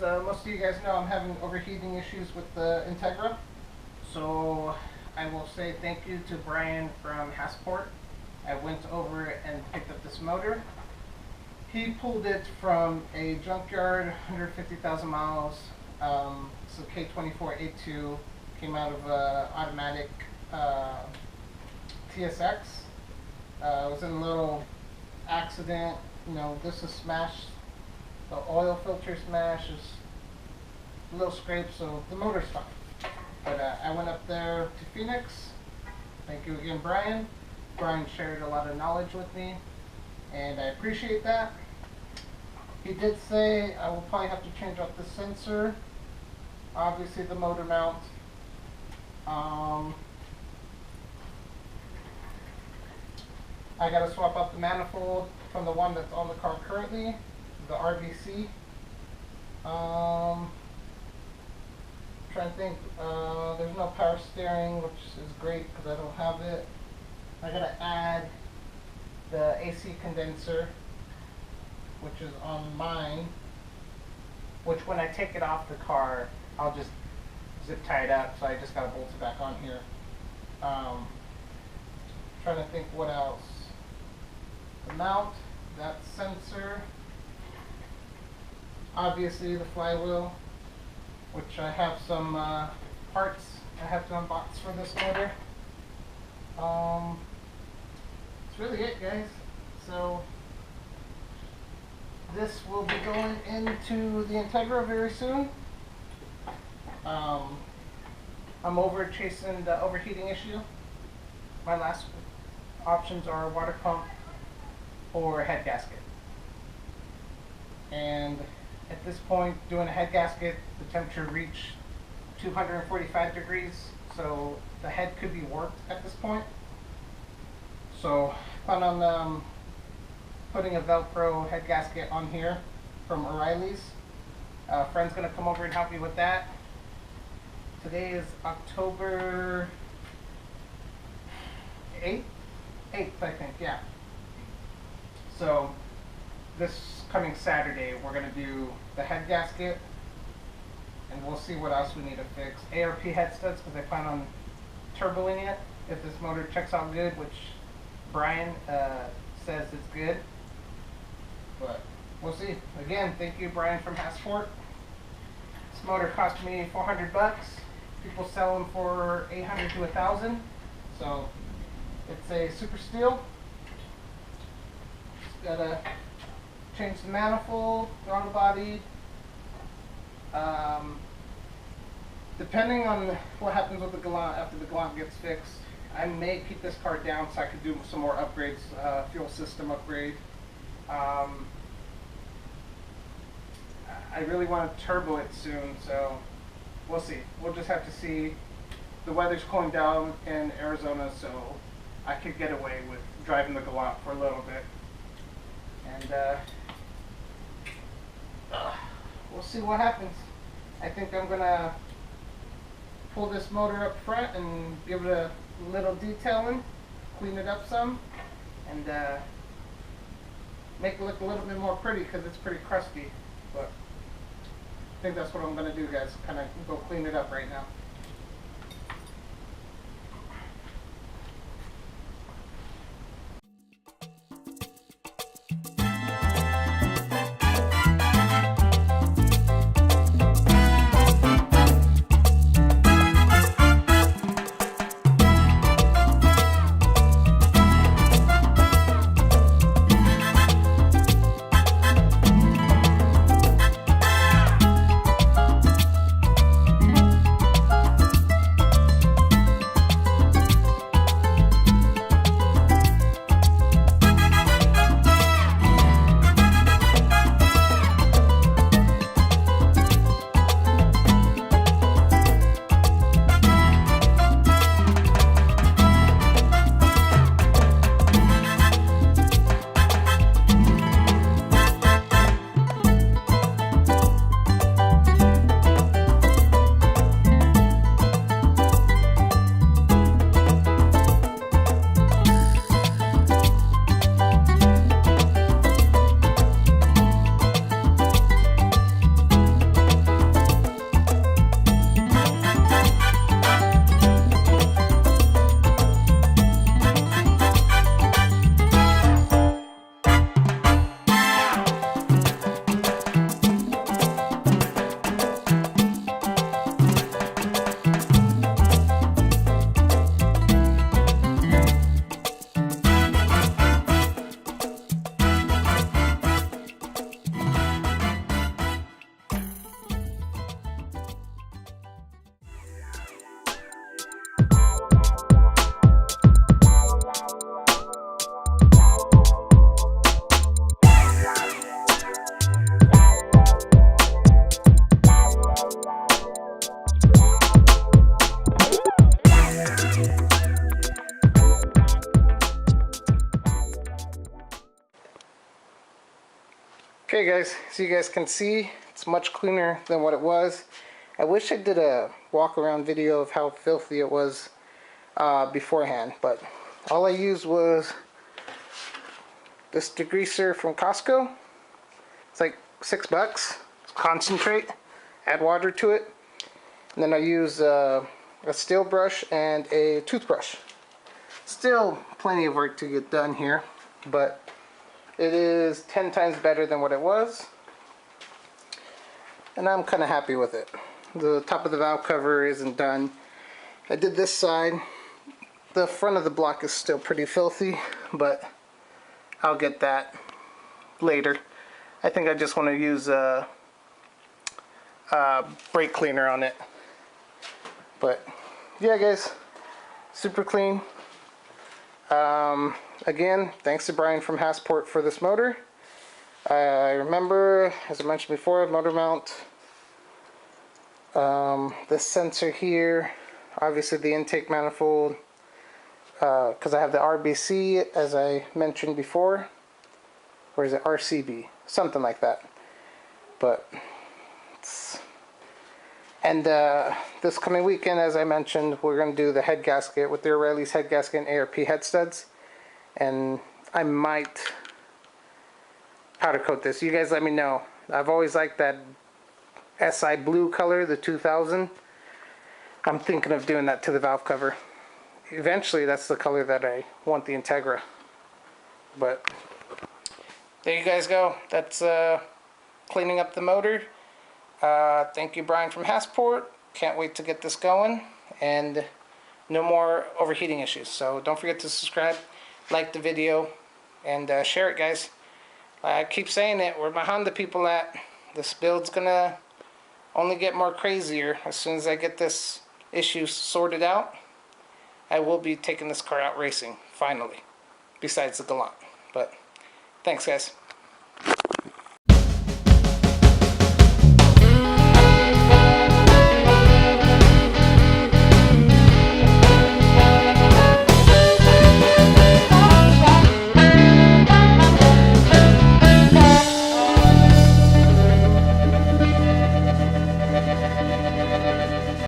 most of you guys know, I'm having overheating issues with the Integra. So I will say thank you to Brian from Hasport. I went over and picked up this motor. He pulled it from a junkyard, 150,000 miles. So K24a2, came out of automatic TSX. It was in a little accident. You know, this is smashed. The oil filter smashes, a little scrape, so the motor's fine. But I went up there to Phoenix. Thank you again, Brian. Brian shared a lot of knowledge with me, and I appreciate that. He did say I will probably have to change out the sensor, obviously the motor mount. I got to swap out the manifold from the one that's on the car currently, the Rbc. Trying to think, there's no power steering, which is great because I don't have it. I gotta add the AC condenser, which is on mine, which when I take it off the car, I'll just zip tie it up, so I just gotta bolt it back on here. Trying to think what else. The mount, that sensor, obviously the flywheel, which I have some parts I have to unbox for this motor. That's really it, guys. So this will be going into the Integra very soon. I'm over chasing the overheating issue. My last options are water pump or head gasket. And at this point, doing a head gasket, the temperature reached 245 degrees, so the head could be warped at this point. So I plan on putting a Velcro head gasket on here from O'Reilly's. A friend's gonna come over and help me with that. Today is October 8th, I think, yeah. So this coming Saturday, we're going to do the head gasket, and we'll see what else we need to fix. ARP head studs, because I plan on turboing it if this motor checks out good, which Brian says it's good. But we'll see. Again, thank you, Brian from Hasport. This motor cost me $400. People sell them for $800 to $1,000. So it's a super steel. Just gotta change the manifold, throttle body. Depending on what happens with the gallant after the gallant gets fixed, I may keep this car down so I could do some more upgrades, fuel system upgrade. I really want to turbo it soon, so we'll see. We'll just have to see. The weather's cooling down in Arizona, so I could get away with driving the gallant for a little bit. And we'll see what happens. I think I'm gonna pull this motor up front and give it a little detailing, clean it up some, and make it look a little bit more pretty because it's pretty crusty. But I think that's what I'm gonna do, guys. Kind of go clean it up right now. Okay guys, so you guys can see it's much cleaner than what it was. I wish I did a walk around video of how filthy it was beforehand, but all I used was this degreaser from Costco. It's like $6. It's concentrate. Add water to it, and then I use a steel brush and a toothbrush. Still plenty of work to get done here, but it is 10 times better than what it was, and I'm kind of happy with it. The top of the valve cover isn't done. I did this side. The front of the block is still pretty filthy, but I'll get that later. I think I just want to use a brake cleaner on it. But yeah guys, super clean. Again, thanks to Brian from Hasport for this motor. I remember, as I mentioned before, motor mount, this sensor here, obviously the intake manifold, because I have the RBC, as I mentioned before, or is it RCB? Something like that. But and this coming weekend, as I mentioned, we're going to do the head gasket with the O'Reilly's head gasket and ARP head studs. And I might powder coat this. You guys let me know. I've always liked that SI blue color, the 2000. I'm thinking of doing that to the valve cover. Eventually, that's the color that I want the Integra. But there you guys go. That's cleaning up the motor. Thank you, Brian from Hasport. Can't wait to get this going, and no more overheating issues. So don't forget to subscribe, like the video, and share it, guys. I keep saying it, where my Honda people at? This build's gonna only get more crazier. As soon as I get this issue sorted out, I will be taking this car out racing, finally. Besides the Galant. But thanks, guys.